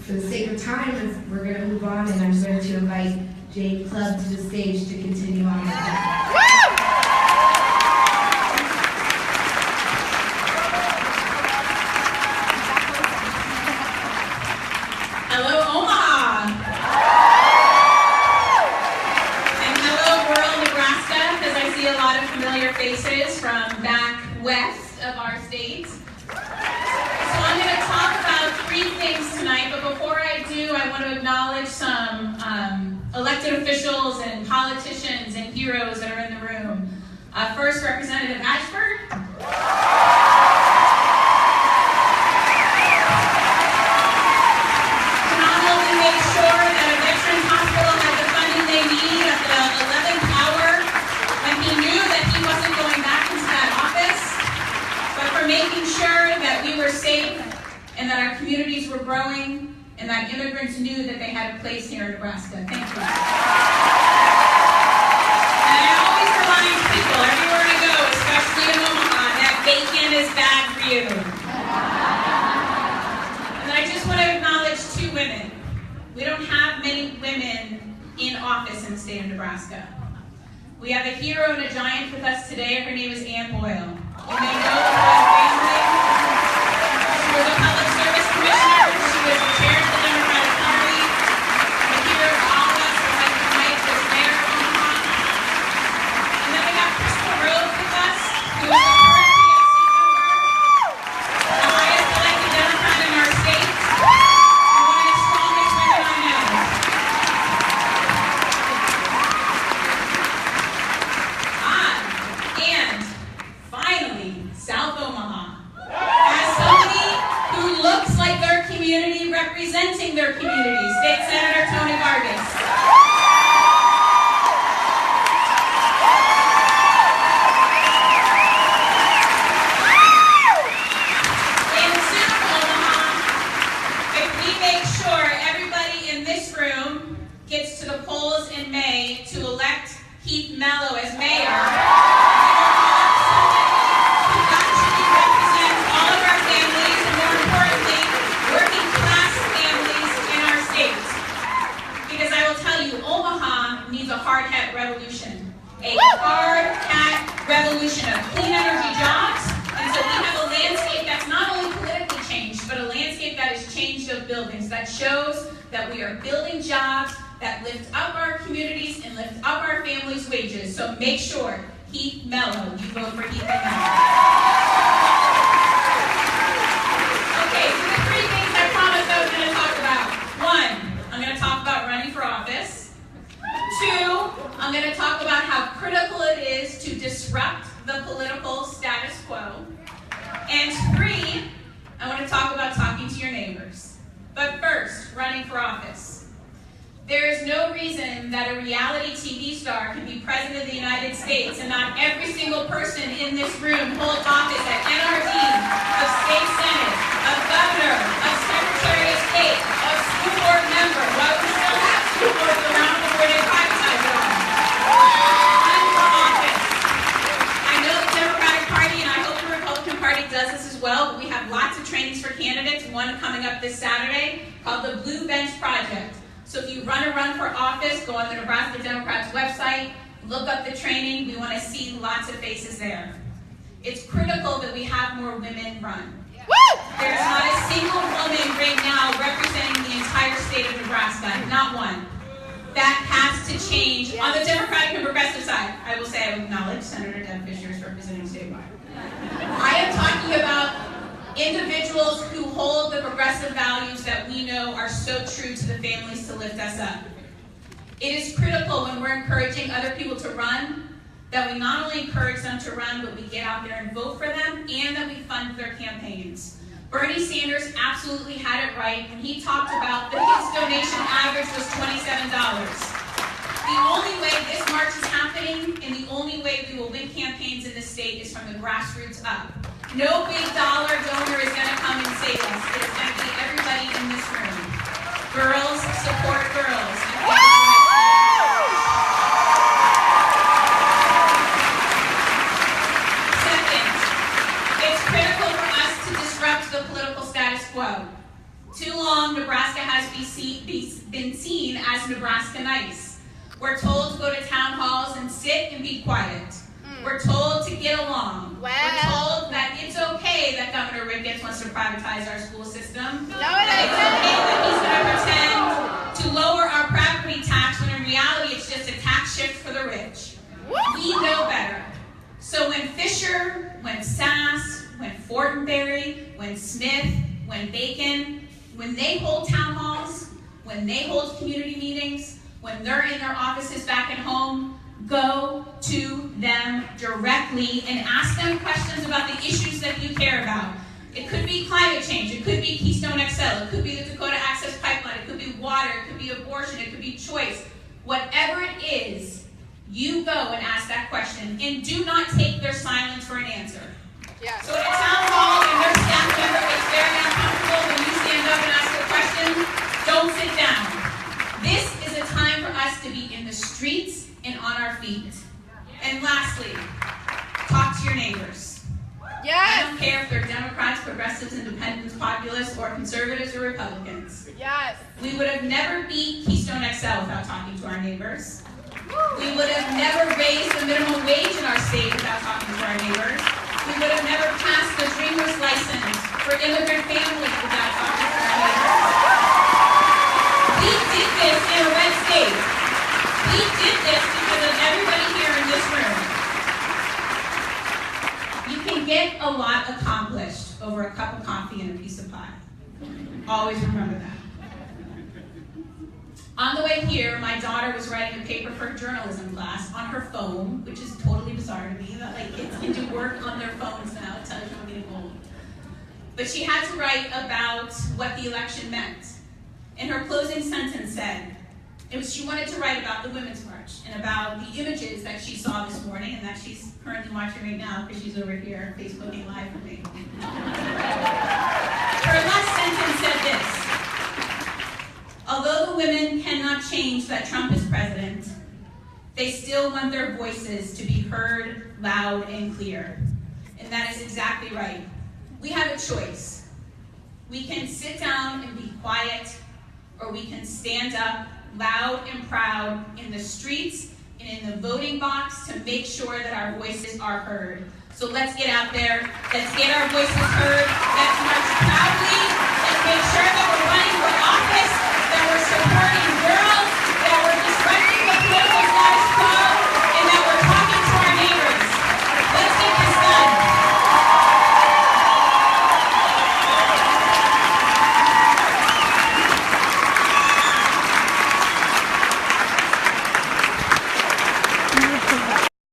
for the sake of time, we're going to move on, and I'm going to invite Kleeb to the stage to continue on with that. Hello, Omaha! And hello, rural Nebraska, because I see a lot of familiar faces from back west of our state. So I'm going to talk about 3 things tonight, but before I do, I want to acknowledge some elected officials and politicians and heroes that are in the room. First, Representative Ashford. Not only made sure that a veterans hospital had the funding they need at the 11th hour when he knew that he wasn't going back into that office, but for making sure that we were safe and that our communities were growing and that immigrants knew that they had a place here in Nebraska. Thank you. And I always remind people, everywhere I go, especially in Omaha, that bacon is bad for you. And I just want to acknowledge 2 women. We don't have many women in office in the state of Nebraska. We have a hero and a giant with us today. Her name is Ann Boyle. You may know her family. She was a public service commissioner. She was the chair of the Democratic Party. A hero to all of us, who like to fight as mayor of Omaha. And then we have Crystal Rose with us, who is the current PSC member, the highest elected Democrat in our state, and one of the strongest women I know. And finally, South Omaha. As somebody who looks like their community, representing their community, State Senator Tony Vargas. In South Omaha, if we make sure everybody in this room gets to the polls in May to elect Keith Mello as mayor, Omaha needs a hard hat revolution. A hard hat revolution of clean energy jobs. And so we have a landscape that's not only politically changed, but a landscape that is changed of buildings that shows that we are building jobs that lift up our communities and lift up our families' wages. So make sure, Keith Mello, you vote for Keith Mello. Okay, so the 3 things I promised I was going to talk about. 1, I'm going to talk about running for office. 2, I'm going to talk about how critical it is to disrupt the political status quo. And 3, I want to talk about talking to your neighbors. But first, running for office. There is no reason that a reality TV star can be president of the United States and not every single person in this room hold office at NRD, of state senate, of governor, of secretary of state, of school board member. Well, we still have school boards around before they privatize it all. Run for office. I know the Democratic Party and I hope the Republican Party does this as well, but we have lots of trainings for candidates, one coming up this Saturday called the Blue Bench Project. So if you run for office, go on the Nebraska Democrats website, look up the training. We want to see lots of faces there. It's critical that we have more women run. There's not a single woman right now representing the entire state of Nebraska, not one. That has to change. On the Democratic and Progressive side, I will say I will acknowledge Senator Deb Fisher is representing statewide. I am talking about individuals who hold the progressive values that we know are so true to the families to lift us up. It is critical when we're encouraging other people to run, that we not only encourage them to run, but we get out there and vote for them, and that we fund their campaigns. Bernie Sanders absolutely had it right when he talked about that his donation average was $27. The only way this march is happening, and the only way we will win campaigns in this state, is from the grassroots up. No big dollar donor is going to come and save us. It is going to be everybody in this room. Girls support girls. Second, it's critical for us to disrupt the political status quo. Too long, Nebraska has been seen as Nebraska nice. We're told to go to town halls and sit and be quiet. We're told to get along. Wow. We're told that it's okay that Governor Ricketts wants to privatize our school system. No, That it's okay that he's going to pretend to lower our property tax when in reality it's just a tax shift for the rich. We know better. So when Fisher, when Sass, when Fortenberry, when Smith, when Bacon, when they hold town halls, when they hold community meetings, when they're in their offices back at home, go to them directly and ask them questions about the issues that you care about. It could be climate change, it could be Keystone XL, it could be the Dakota Access Pipeline, it could be water, it could be abortion, it could be choice. Whatever it is, you go and ask that question and do not take their silence for an answer. Yeah. So at a town hall and their staff member is very uncomfortable when you stand up and ask a question, don't sit down. This is a time for us to be in the streets and on our feet. And lastly, talk to your neighbors. I Yes. don't care if they're Democrats, progressives, independents, populists, or conservatives or Republicans. Yes. We would have never beat Keystone XL without talking to our neighbors. We would have never raised the minimum wage in our state without talking to our neighbors. We would have never passed the Dreamers license for immigrant families without talking to our neighbors. We did this in a red state. We did this because of everybody here in this room. You can get a lot accomplished over a cup of coffee and a piece of pie. Always remember that. On the way here, my daughter was writing a paper for her journalism class on her phone, which is totally bizarre to me, that like kids can do work on their phones now. It tells you I'm getting old. But she had to write about what the election meant. And her closing sentence said, she wanted to write about the Women's March and about the images that she saw this morning and that she's currently watching right now because she's over here Facebooking live for me. Her last sentence said this: although the women cannot change that Trump is president, they still want their voices to be heard loud and clear. And that is exactly right. We have a choice. We can sit down and be quiet, or we can stand up loud and proud in the streets and in the voting box to make sure that our voices are heard. So let's get out there. Let's get our voices heard. Let's march proudly